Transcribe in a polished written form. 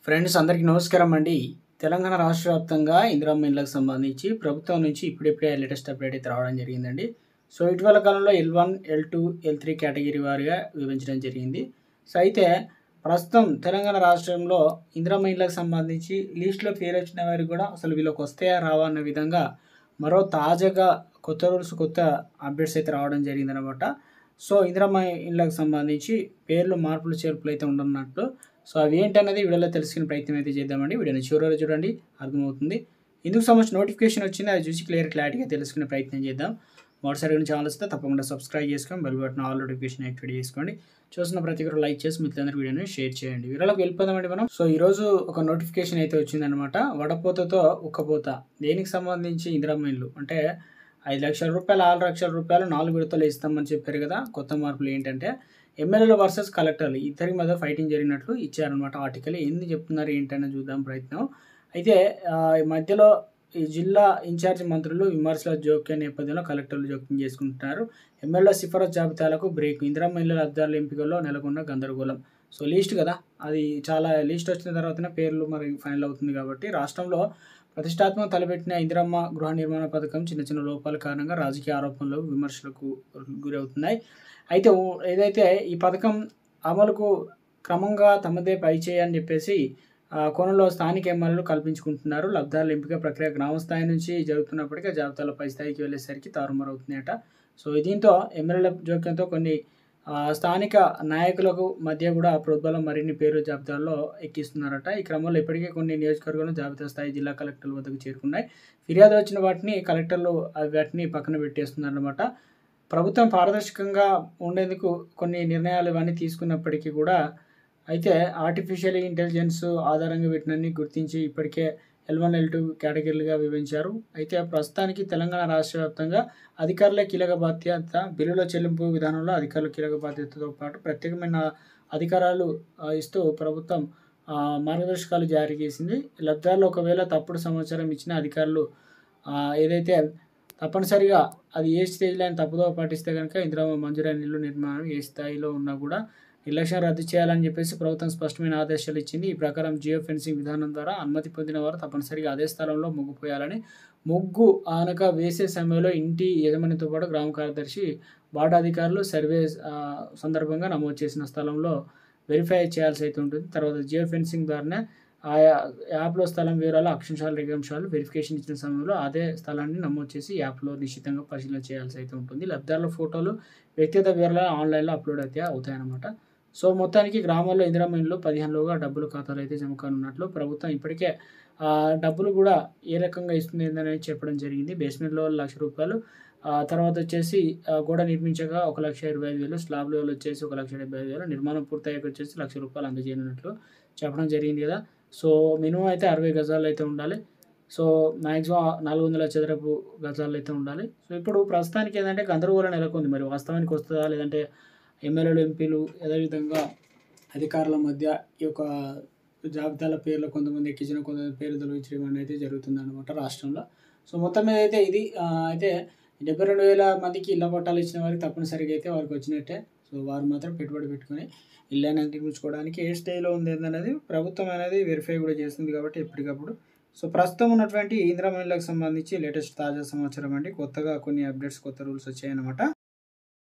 Friends అందరికీ నమస్కారం అండి. తెలంగాణ రాష్ట్ర వ్యాప్తంగా ఇందిరమ్మ ఇళ్ళకి సంబంధించి ప్రభుత్వం నుంచి ఇప్పుడిప్పుడే లేటెస్ట్ అప్డేట్ అయితే రావడం జరిగిందండి. సో ఇటీవల కాలంలో L1, L2, L3 కేటగిరీ వారీగా విభజించడం జరిగింది. సో అయితే ప్రస్తుతం తెలంగాణ రాష్ట్రంలో ఇందిరమ్మ ఇళ్ళకి సంబంధించి లిస్ట్‌లో పేరొచ్చిన వారికి కూడా అసలు వీళ్ళకి వస్తాయా రావా అన్న విధంగా మరో తాజాగా కొత్త రూల్స్, కొత్త అప్డేట్స్ అయితే రావడం జరిగిందనమాట. సో ఇందిరమ్మ ఇళ్ళకి సంబంధించి పేర్లు మార్పులు, చేర్పులు అయితే ఉండనున్నట్లు. సో అవి ఏంటన్నది వీడియోలో తెలుసుకునే ప్రయత్నం అయితే చేద్దామండి. వీడియోని చివరి వరకు చూడండి, అర్థమవుతుంది. ఇందుకు సంబంధించిన నోటిఫికేషన్ వచ్చింది, అది చూసి క్లారిటీగా తెలుసుకునే ప్రయత్నం చేద్దాం. మొదటిసారి గురించి ఛానల్ వస్తే తప్పకుండా సబ్స్క్రైబ్ చేసుకొని bell button all notification activate చేసుకోండి. చూసిన ప్రతి ఒక్కరు లైక్ చేసి మిత్రులందరూ వీడియోని షేర్ చేయండి. వీడియోలోకి వెళ్ళిపోదామండి మనం. సో ఈరోజు ఒక నోటిఫికేషన్ అయితే వచ్చిందనమాట. వడపోతతో ఉక్కపోత దేనికి సంబంధించి ఇందిరమ్మ ఇల్లు అంటే ₹5,00,000, ₹6,00,000 4 విడతలు ఇస్తామని చెప్పారు కదా. కొత్త మార్పులు ఏంటంటే ఎమ్మెల్యేలు వర్సెస్ కలెక్టర్లు ఇద్దరి మధ్య ఫైటింగ్ జరిగినట్లు ఇచ్చారనమాట ఆర్టికల్. ఏంది చెప్తున్నారు ఏంటని చూద్దాం ప్రయత్నం. అయితే ఈ మధ్యలో ఈ జిల్లా ఇన్ఛార్జ్ మంత్రులు విమర్శల జోక్యం నేపథ్యంలో కలెక్టర్లు జోక్యం చేసుకుంటున్నారు. ఎమ్మెల్యే సిఫారసు జాబితాలకు బ్రేక్. ఇందిరమ్మ ఇళ్ల లబ్ధిదారుల ఎంపికల్లో నెలకొన్న గందరగోళం. సో లిస్ట్ కదా, అది చాలా లిస్ట్ వచ్చిన తర్వాతనే పేర్లు మరి ఫైనల్ అవుతుంది కాబట్టి రాష్ట్రంలో ప్రతిష్టాత్మక తలపెట్టిన ఇందిరమ్మ గృహ నిర్మాణ పథకం చిన్న చిన్న లోపాల కారణంగా రాజకీయ ఆరోపణలు, విమర్శలకు గురవుతున్నాయి. అయితే ఏదైతే ఈ పథకం అమలుకు క్రమంగా తమదే పైచేయి అని చెప్పేసి కోణంలో స్థానిక ఎమ్మెల్యేలు కల్పించుకుంటున్నారు. లబ్ధిదారుల ఎంపిక ప్రక్రియ గ్రామ స్థాయి నుంచి జరుగుతున్నప్పటికీ జాబితాలో పై స్థాయికి వెళ్ళేసరికి తారుమారవుతున్నాయట. సో దీంతో ఎమ్మెల్యేల జోక్యంతో కొన్ని స్థానిక నాయకులకు మధ్య కూడా ప్రోద్బలం మరిన్ని పేరు జాబితాల్లో ఎక్కిస్తున్నారట. ఈ క్రమంలో ఇప్పటికే కొన్ని నియోజకవర్గాలు జాబితా స్థాయి జిల్లా కలెక్టర్ల వద్దకు చేరుకున్నాయి. ఫిర్యాదు వచ్చిన వాటిని కలెక్టర్లు వాటిని పక్కన పెట్టేస్తున్నారన్నమాట. ప్రభుత్వం పారదర్శకంగా ఉండేందుకు కొన్ని నిర్ణయాలు ఇవన్నీ తీసుకున్నప్పటికీ కూడా అయితే ఆర్టిఫిషియల్ ఇంటెలిజెన్స్ ఆధారంగా వీటినన్నీ గుర్తించి ఇప్పటికే L1, L2 కేటగిరీలుగా విభజించారు. అయితే ప్రస్తుతానికి తెలంగాణ రాష్ట్ర వ్యాప్తంగా అధికారుల కీలక బాధ్యత. బిల్లుల చెల్లింపు విధానంలో అధికారుల కీలక బాధ్యతతో పాటు ప్రత్యేకమైన అధికారాలు ఇస్తూ ప్రభుత్వం మార్గదర్శకాలు జారీ చేసింది. లబ్ధిదారులు ఒకవేళ తప్పుడు సమాచారం ఇచ్చిన అధికారులు ఏదైతే తప్పనిసరిగా అది ఏ స్టేజ్లో అయినా తప్పుదోవ పాటిస్తే కనుక ఇందిరమ్మ మంజూరైన ఇల్లు నిర్మాణం ఏ స్థాయిలో ఉన్నా కూడా నిర్లక్ష్యం రద్దు చేయాలని చెప్పేసి ప్రభుత్వం స్పష్టమైన ఆదేశాలు ఇచ్చింది. ఈ ప్రకారం జియో ఫెన్సింగ్ విధానం ద్వారా అనుమతి పొందిన వారు తప్పనిసరిగా అదే స్థలంలో ముగ్గు పోయాలని, ముగ్గు ఆనక వేసే సమయంలో ఇంటి యజమానితో పాటు గ్రామ కార్యదర్శి, వార్డు అధికారులు సర్వే సందర్భంగా నమోదు చేసిన స్థలంలో వెరిఫై చేయాల్సి అయితే ఉంటుంది. తర్వాత జియో ఫెన్సింగ్ ద్వారానే ఆయా యాప్లో స్థలం వివరాలు, అక్షాంశాలు, రేఖాంశాలు వెరిఫికేషన్ ఇచ్చిన సమయంలో అదే స్థలాన్ని నమోదు చేసి యాప్లో నిశ్చితంగా పరిశీలన చేయాల్సి అయితే ఉంటుంది. లబ్ధిదారుల ఫోటోలు, వ్యక్తిగత వివరాలు ఆన్లైన్లో అప్లోడ్ అయితే అవుతాయన్నమాట. సో మొత్తానికి గ్రామాల్లో ఇందిరమ్మ ఇల్లు 15లోగా డబ్బులు ఖాతాలు అయితే జమ కానున్నట్లు ప్రభుత్వం ఇప్పటికే డబ్బులు కూడా ఏ రకంగా ఇస్తుంది అనేది చెప్పడం జరిగింది. బేస్మెంట్లో ₹1,00,000, తర్వాత వచ్చేసి గోడ నిర్మించక ₹1,25,000, స్లాబ్ లెవెల్ వచ్చేసి ₹1,75,000, నిర్మాణం పూర్తయ్యాక వచ్చేసి ₹1,00,000 అందజేయనున్నట్లు చెప్పడం జరిగింది కదా. సో మినిమం అయితే 60 గజాలు అయితే ఉండాలి. సో మ్యాక్సిమం 400 చదరపు గజాలు అయితే ఉండాలి. సో ఇప్పుడు ప్రస్తుతానికి ఏంటంటే గందరగోళం నెలకొంది. మరి వాస్తవానికి వస్తుందా లేదంటే ఎమ్మెల్యేలు, ఎంపీలు అదేవిధంగా అధికారుల మధ్య ఈ యొక్క జాబితాల పేర్లు కొంతమంది ఎక్కించిన, కొంతమంది పేర్లు తొలగించడం అనేది అయితే జరుగుతుందన్నమాట రాష్ట్రంలో. సో మొత్తం మీద అయితే ఇది అయితే 72,000 మందికి ఇళ్ల పట్టాలు ఇచ్చిన వారికి తప్పనిసరిగా అయితే వారికి వచ్చినట్టే. సో వారు మాత్రం పెట్టుబడి పెట్టుకొని ఇల్లు అనేది నిర్మించుకోవడానికి ఏ స్టేజ్లో ఉంది అనేది ప్రభుత్వం అనేది వెరిఫై కూడా చేస్తుంది కాబట్టి ఎప్పటికప్పుడు. సో ప్రస్తుతం ఉన్నటువంటి ఇందిరమ్మ ఇళ్ళకి సంబంధించి లేటెస్ట్ తాజా సమాచారం అండి. కొత్తగా కొన్ని అప్డేట్స్, కొత్త రూల్స్ వచ్చాయన్నమాట.